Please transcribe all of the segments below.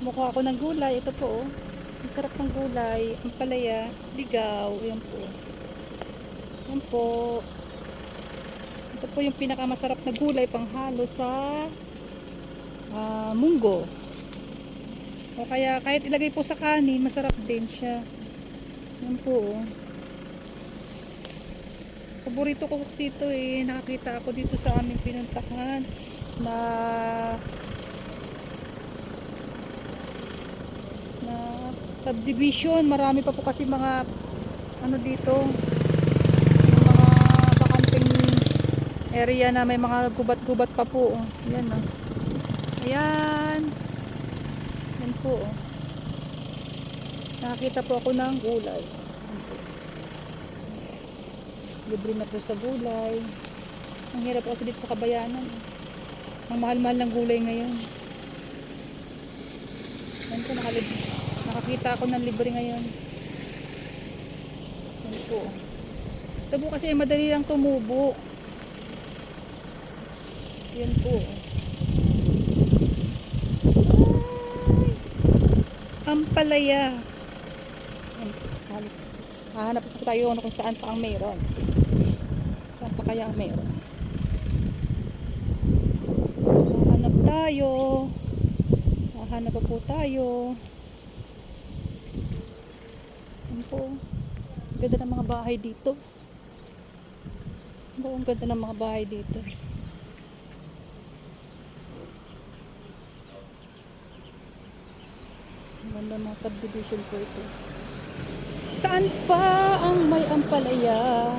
Mukha ako ng gulay. Ito po, oh. Ang sarap ng gulay. Ang palaya, ligaw. Ayan po. Ayan po. Ito po yung pinakamasarap na gulay panghalo sa munggo. O kaya kahit ilagay po sa kanin, masarap din siya. Ayan po, oh. Paborito ko kasi ito eh. Nakakita ako dito sa aming pinuntahan na subdivision. Marami pa po kasi mga ano dito, mga bakanting area na may mga gubat-gubat pa po. Ayan, oh. Ayan. Ayan po, oh. Nakakita po ako ng gulay. Yes. Libre na po sa gulay. Ang hirap kasi dito sa Kabayanan. Ang mahal-mahal ng gulay ngayon. Ayan po, nakakita ako ng libre ngayon. Ayan po. Ito po kasi madali lang tumubo. Ayan po. Ay, ampalaya. Ayan po. Hahanap po tayo kung saan pa ang mayroon. Saan pa kaya ang mayroon? Hahanap tayo. Hahanap pa po tayo. Ayan po. Ganda ng mga bahay dito. Ang ganda ng mga bahay dito. Ang ganda ng mga subdivision po ito. Saan pa ang may ampalaya?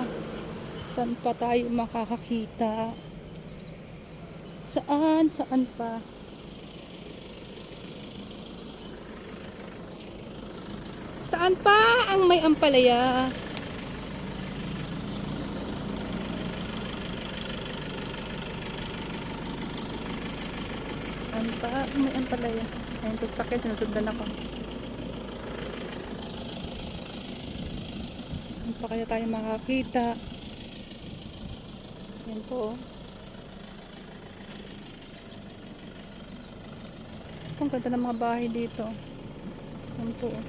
Saan pa tayo makakakita? Saan pa? Saan pa ang may ampalaya? Saan pa ang may ampalaya? Ayun po sa akin, sinusundan ako. Saan pa kaya tayo makakita? Ayan po, oh. Ang ganda ng mga bahay dito. Ayan po, oh.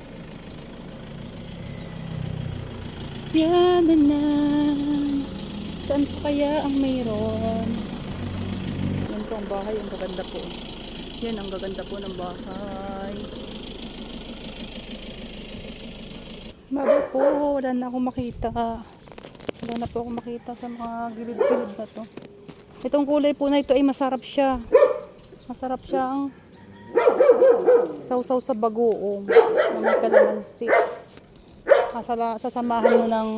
Yan na. Saan pa kaya ang mayroon? Yan po ang bahay. Ang gaganda po. Yan ang gaganda po ng bahay. Bago po. Wala na akong makita. Wala na po akong makita sa mga gilid-gilid na to. Itong kulay po na ito ay masarap siya. Masarap siyang sausaw sa bagoong na may kalamansi. Sasamahan mo ng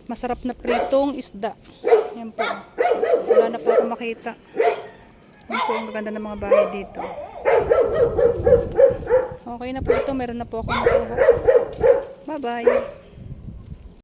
masarap na pritong isda. Yan po. Wala na po ako makita. Yan po ang gaganda ng mga bahay dito. Okay na po ito. Meron na po ako nakuha. Bye bye.